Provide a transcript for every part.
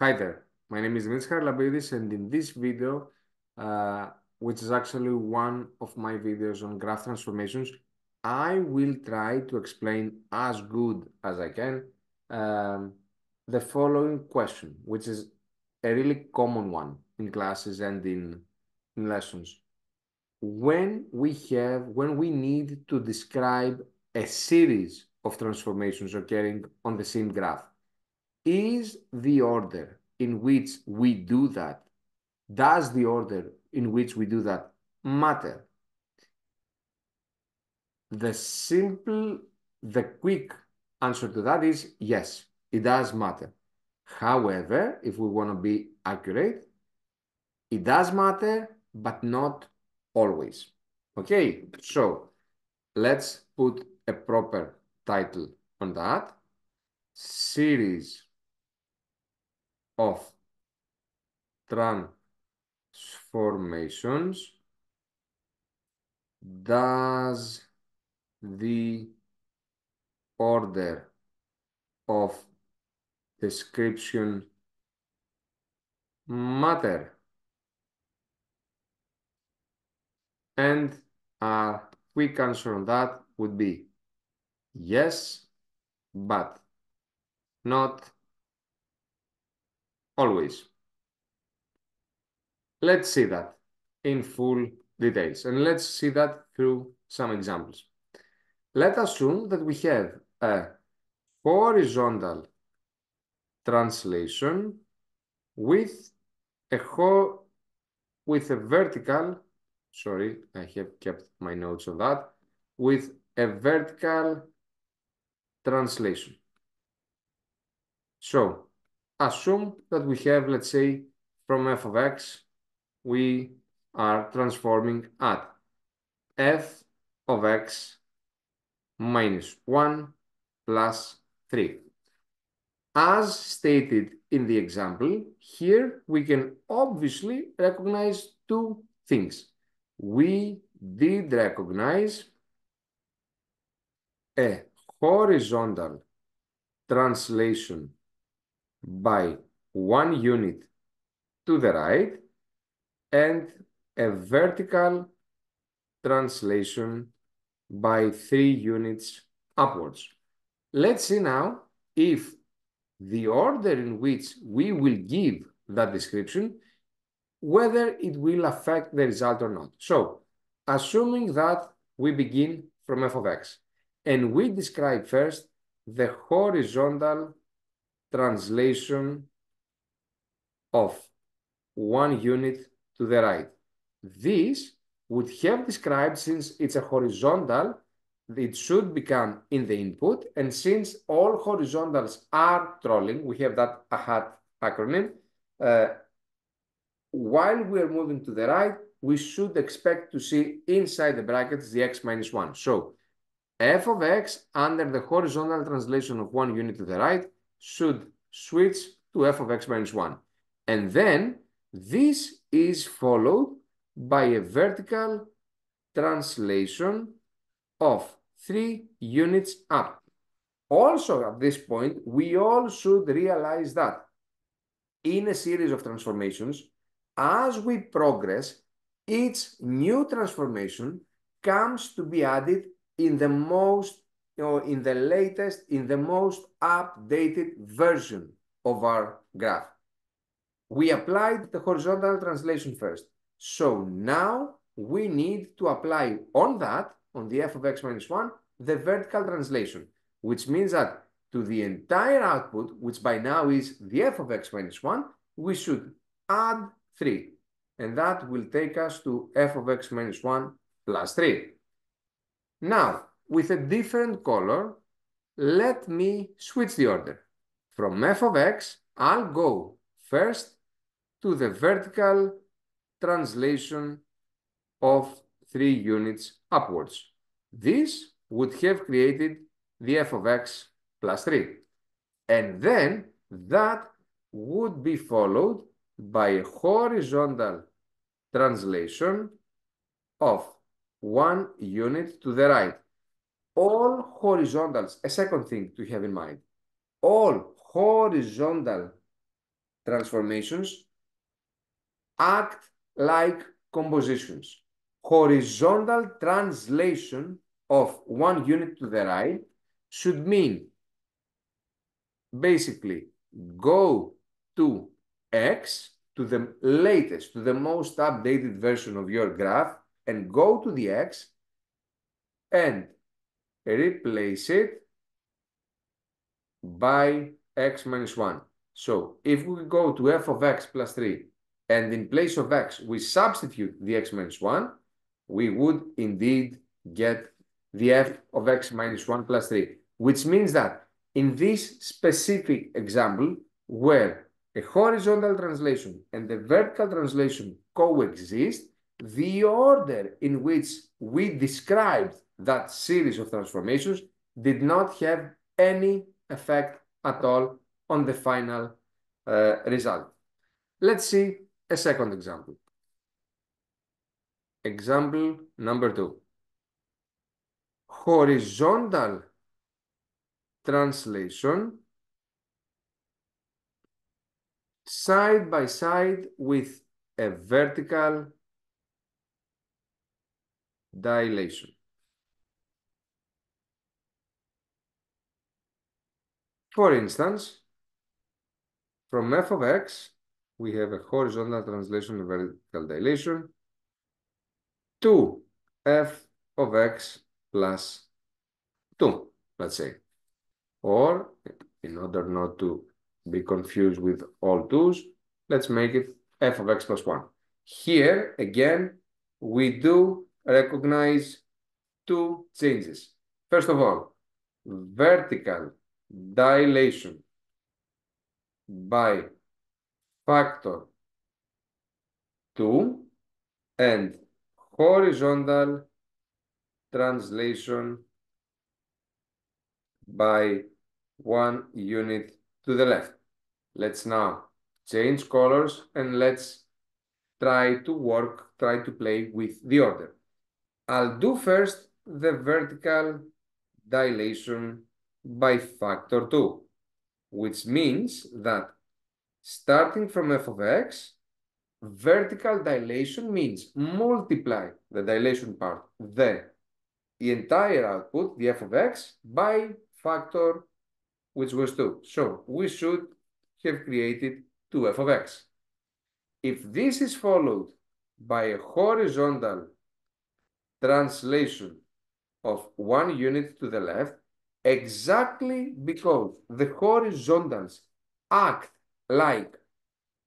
Hi there, my name is Dimitris Charalambidis, and in this video, which is actually one of my videos on graph transformations, I will try to explain as good as I can the following question, which is a really common one in classes and in lessons. When we need to describe a series of transformations occurring on the same graph, is the order in which we do that, does the order in which we do that matter? The quick answer to that is yes, it does matter. However, if we want to be accurate, it does matter, but not always. Okay, so let's put a proper title on that. Series of transformations. Does the order of description matter? And a quick answer on that would be yes, but not always. Let's see that in full details, and let's see that through some examples. Let's assume that we have a horizontal translation with a vertical, sorry, I have kept my notes on that, with a vertical translation. So assume that we have, let's say, from f of x, we are transforming at f of x minus 1 plus 3. As stated in the example, here we can obviously recognize two things. We did recognize a horizontal translation by 1 unit to the right and a vertical translation by 3 units upwards. Let's see now if the order in which we will give that description, whether it will affect the result or not. So, assuming that we begin from f of x, and we describe first the horizontal translation of 1 unit to the right. This would have described, since it's a horizontal, it should become in the input, and since all horizontals are trolling, we have that AHAT acronym, while we are moving to the right, we should expect to see inside the brackets the x minus 1. So f of x under the horizontal translation of 1 unit to the right should switch to f of x minus 1. And then this is followed by a vertical translation of 3 units up. Also at this point, we all should realize that in a series of transformations, as we progress, each new transformation comes to be added in the most, in the latest, in the most updated version of our graph. We applied the horizontal translation first. So now we need to apply on that, on the f of x minus 1, the vertical translation, which means that to the entire output, which by now is the f of x minus 1, we should add 3. And that will take us to f of x minus 1 plus 3. Now, with a different color, let me switch the order. From f of x, I'll go first to the vertical translation of 3 units upwards. This would have created the f of x plus 3. And then that would be followed by a horizontal translation of 1 unit to the right. All horizontals, a second thing to have in mind, all horizontal transformations act like compositions. Horizontal translation of one unit to the right should mean basically go to X, to the latest, to the most updated version of your graph, and go to the X and replace it by X minus 1. So if we go to f of X plus 3, and in place of X, we substitute the X minus 1, we would indeed get the f of X minus 1 plus 3, which means that in this specific example, where a horizontal translation and the vertical translation coexist, the order in which we described that series of transformations did not have any effect at all on the final result. Let's see a second example. Example number 2. Horizontal translation side by side with a vertical dilation. For instance, from f of X, we have a horizontal translation of vertical dilation to f of X plus 2, let's say. Or, in order not to be confused with all 2's, let's make it f of X plus 1. Here, again, we do recognize 2 changes. First of all, vertical dilation by factor 2 and horizontal translation by 1 unit to the left. Let's now change colors and let's try to play with the order. I'll do first the vertical dilation by factor 2, which means that starting from f of X, vertical dilation means multiply the dilation part, the entire output, the f of X, by factor which was 2. So we should have created 2f of X. If this is followed by a horizontal translation of 1 unit to the left, exactly because the horizontals act like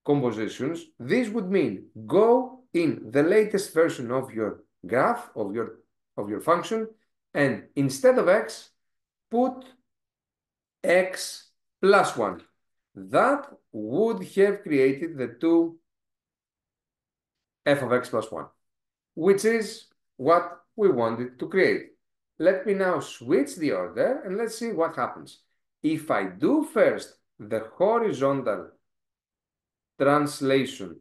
compositions, this would mean go in the latest version of your graph, of your function, and instead of X, put X plus 1. That would have created the 2 f of X plus 1, which is what we wanted to create. Let me now switch the order and let's see what happens. If I do first the horizontal translation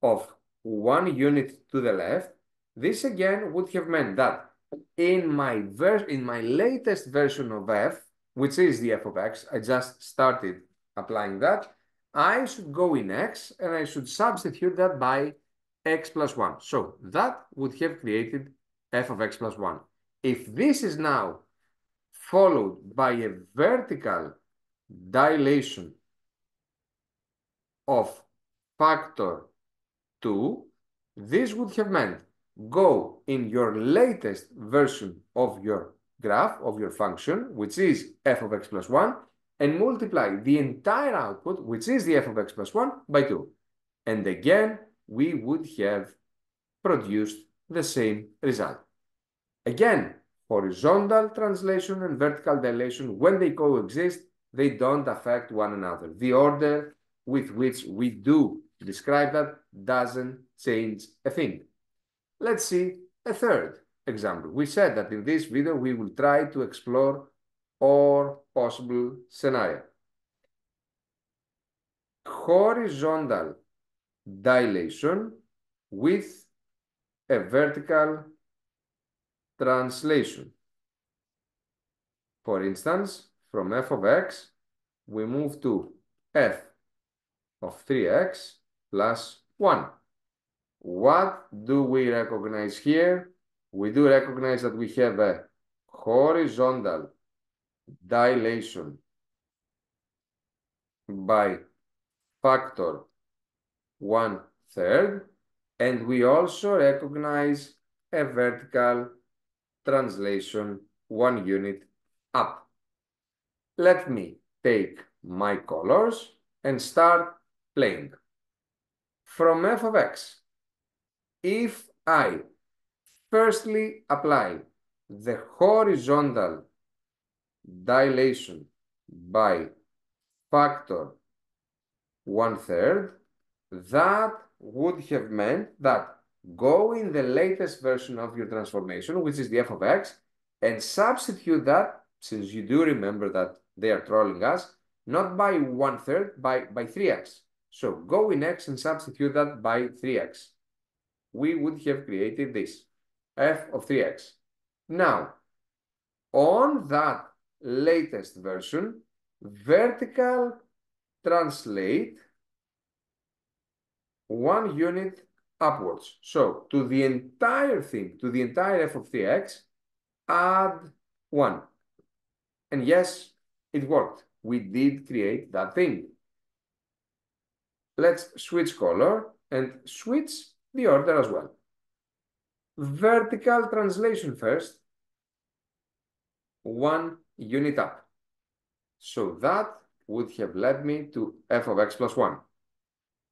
of 1 unit to the left, this again would have meant that in my latest version of f, which is the f of X, I just started applying that, I should go in X and I should substitute that by X plus 1. So that would have created f of X plus 1. If this is now followed by a vertical dilation of factor 2, this would have meant go in your latest version of your graph, of your function, which is f of X plus 1, and multiply the entire output, which is the f of X plus 1, by 2. And again, we would have produced the same result. Again, horizontal translation and vertical dilation, when they coexist, they don't affect one another. The order with which we do describe that doesn't change a thing. Let's see a third example. We said that in this video we will try to explore all possible scenarios. Horizontal dilation with a vertical translation. For instance, from f of X, we move to f of 3x plus 1. What do we recognize here? We do recognize that we have a horizontal dilation by factor 1/3, and we also recognize a vertical translation 1 unit up. Let me take my colors and start playing. From f of x, if I firstly apply the horizontal dilation by factor 1/3, that would have meant that go in the latest version of your transformation, which is the f of x, and substitute that, since you do remember that they are trolling us, not by 1/3, by 3x. So go in x and substitute that by 3x. We would have created this, f of 3x. Now, on that latest version, vertical translate 1 unit upwards. So to the entire thing, to the entire f of 3x, add 1. And yes, it worked. We did create that thing. Let's switch color and switch the order as well. Vertical translation first, 1 unit up. So that would have led me to f of x plus 1,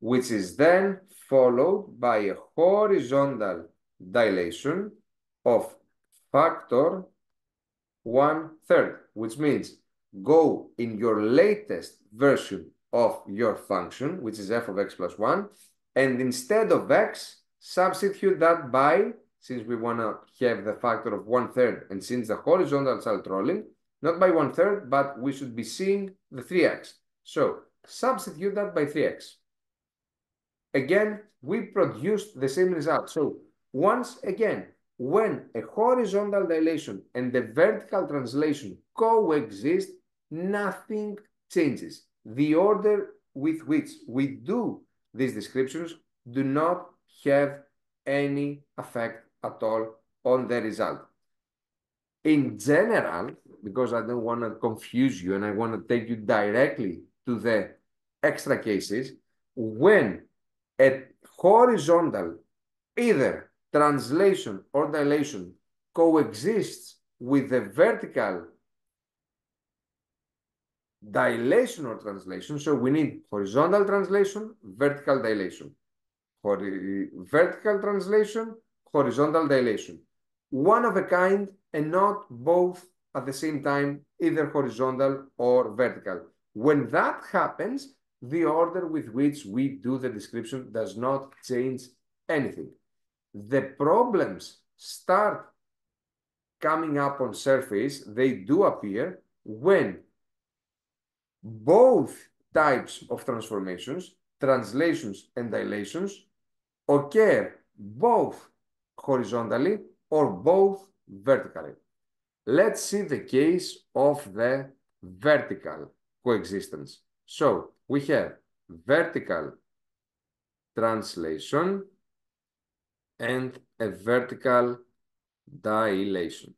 which is then followed by a horizontal dilation of factor 1/3, which means go in your latest version of your function, which is f of x plus 1, and instead of x, substitute that by, since we want to have the factor of 1/3, and since the horizontals are trolling, not by 1/3, but we should be seeing the 3x. So substitute that by 3x. Again, we produced the same result. So once again, when a horizontal dilation and the vertical translation coexist, nothing changes. The order with which we do these descriptions do not have any effect at all on the result. In general, because I don't want to confuse you and I want to take you directly to the extra cases, when a horizontal either translation or dilation coexists with the vertical dilation or translation, so we need horizontal translation, vertical dilation, vertical translation, horizontal dilation, one of a kind and not both at the same time, either horizontal or vertical. When that happens, the order with which we do the description does not change anything. The problems start coming up on surface, they do appear when both types of transformations, translations and dilations, occur both horizontally or both vertically. Let's see the case of the vertical coexistence. So we have vertical translation and a vertical dilation.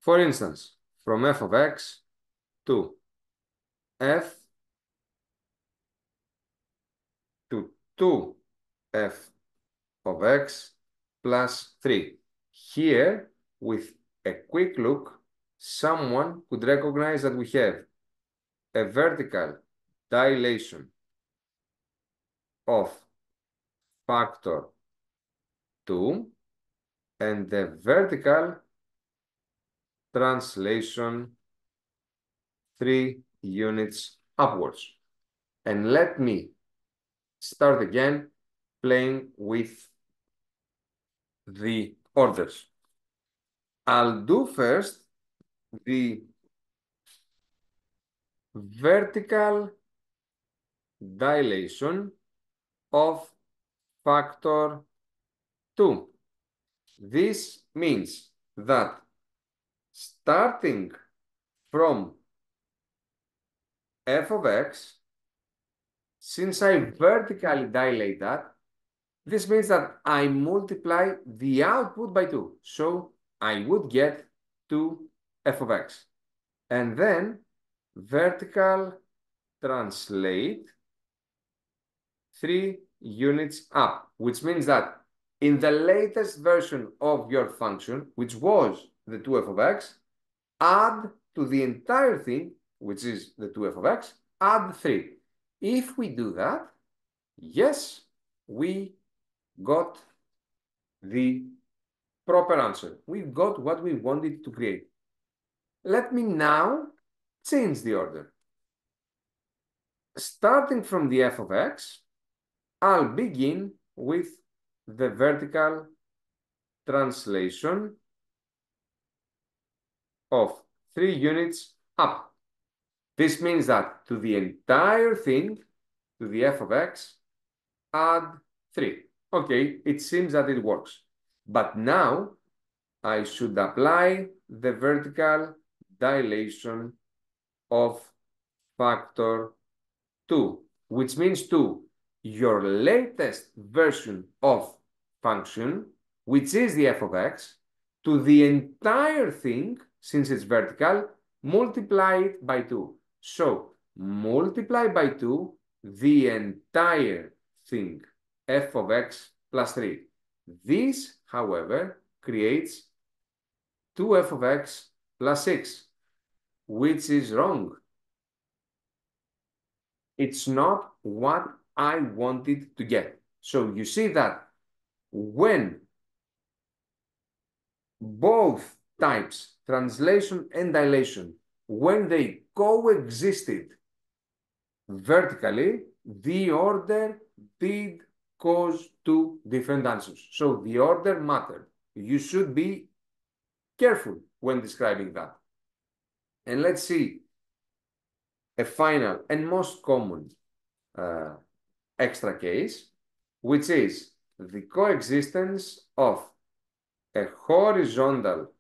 For instance, from f of x to f to 2f of x plus 3. Here, with a quick look, someone could recognize that we have a vertical dilation of factor 2 and the vertical translation 3 units upwards. And let me start again playing with the orders. I'll do first the vertical dilation of factor 2. This means that starting from f of x, since I vertically dilate that, this means that I multiply the output by 2. So I would get 2f of x. And then vertical translate 3 units up, which means that in the latest version of your function, which was the 2f of x, add to the entire thing, which is the 2f of x, add 3. If we do that, yes, we got the proper answer. We got what we wanted to create. Let me now change the order. Starting from the f of x, I'll begin with the vertical translation of 3 units up. This means that to the entire thing, to the f of x, add 3. Okay, it seems that it works. But now I should apply the vertical dilation of factor 2, which means to your latest version of function, which is the f of x, to the entire thing, since it's vertical, multiply it by 2. So multiply by 2 the entire thing, f of x plus 3. This, however, creates 2f of x plus 6, which is wrong. It's not what I wanted to get. So you see that when both types, translation and dilation, when they coexisted vertically, the order did cause 2 different answers. So the order mattered. You should be careful when describing that. And let's see a final and most common extra case, which is the coexistence of a horizontal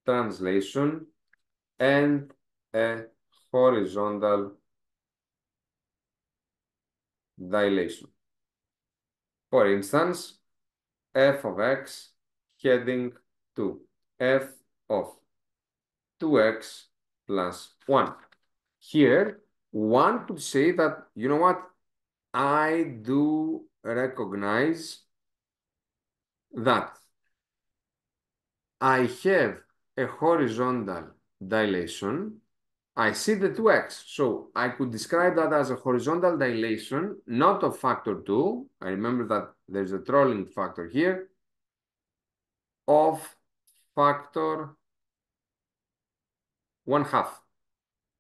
translation and a horizontal dilation. For instance, f of x heading to f of 2x plus 1. Here, one could say that, you know what, I do recognize that I have a horizontal dilation. I see the 2x, so I could describe that as a horizontal dilation, not of factor 2. I remember that there's a trolling factor here, of factor 1/2.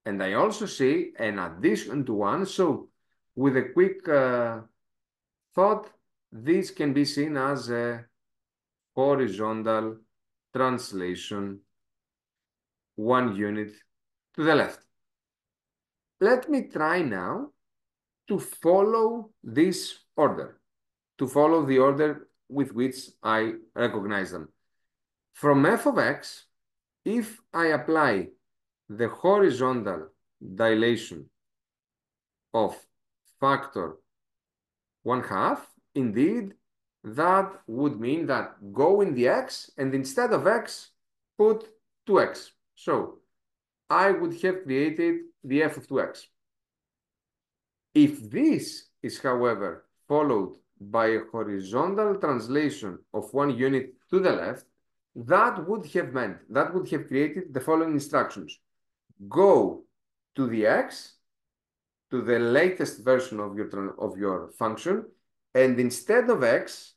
And I also see an addition to 1. So with a quick thought, this can be seen as a horizontal translation 1 unit to the left. Let me try now to follow this order, to follow the order with which I recognize them. From f of x, if I apply the horizontal dilation of factor 1/2, indeed, that would mean that go in the x and instead of x, put 2x. So I would have created the f of 2x. If this is, however, followed by a horizontal translation of 1 unit to the left, that would have created the following instructions. Go to the x, to the latest version of your function, and instead of x,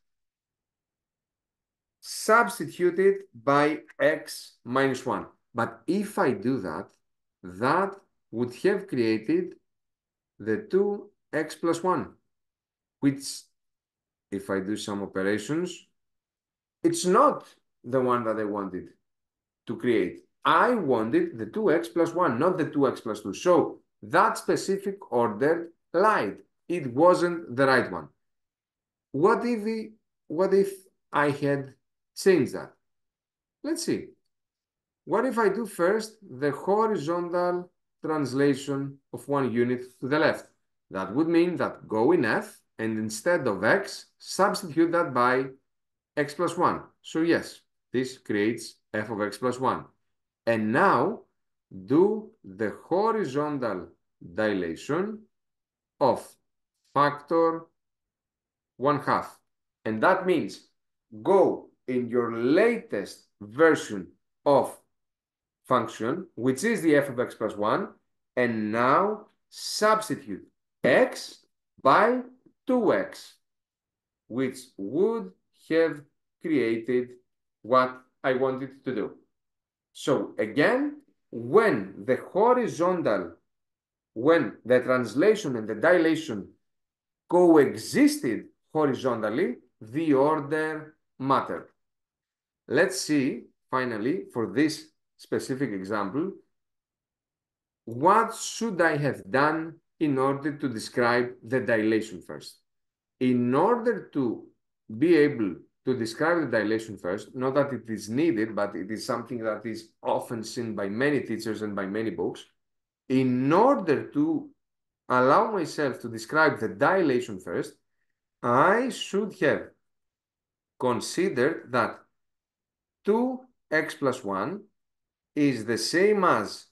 substitute it by x minus 1. But if I do that, that would have created the 2x plus 1, which, if I do some operations, it's not the one that I wanted to create. I wanted the 2x plus 1, not the 2x plus 2. So that specific order lied. It wasn't the right one. What if I had changed that? Let's see. What if I do first the horizontal translation of one unit to the left. That would mean that go in f, and instead of x, substitute that by x plus 1. So yes, this creates f of x plus 1. And now do the horizontal dilation of factor 1/2. And that means go in your latest version of function, which is the f of x plus 1, and now substitute x by 2x, which would have created what I wanted to do. So again, when the translation and the dilation coexisted horizontally, the order mattered. Let's see, finally, for this specific example, what should I have done in order to describe the dilation first? In order to be able to describe the dilation first, not that it is needed, but it is something that is often seen by many teachers and by many books, in order to allow myself to describe the dilation first, I should have considered that 2x plus 1 is the same as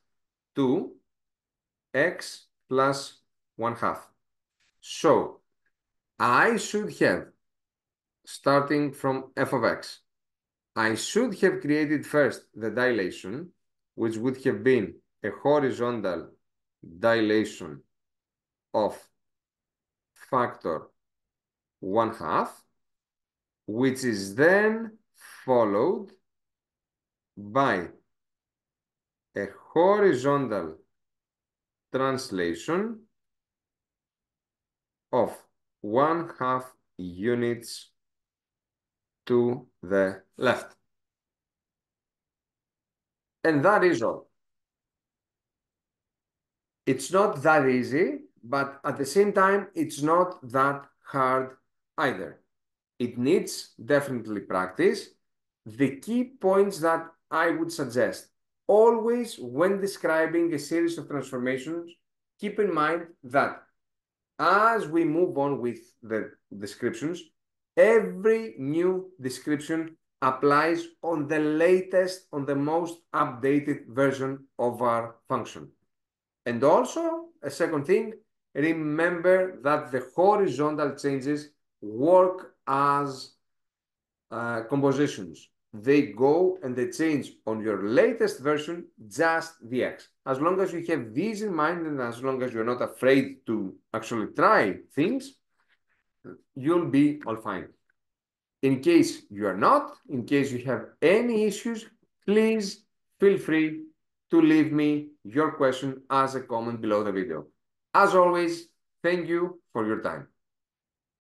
2x plus 1/2. So I should have, starting from f of x, I should have created first the dilation, which would have been a horizontal dilation of factor 1/2, which is then followed by a horizontal translation of 1/2 units to the left. And that is all. It's not that easy, but at the same time, it's not that hard either. It needs definitely practice. The key points that I would suggest, always when describing a series of transformations, keep in mind that as we move on with the descriptions, every new description applies on the latest, on the most updated version of our function. And also, a second thing, remember that the horizontal changes work as compositions. They go and they change on your latest version just the x. As long as you have these in mind and as long as you're not afraid to actually try things, you'll be all fine. In case you are not, in case you have any issues, please feel free to leave me your question as a comment below the video. As always, thank you for your time.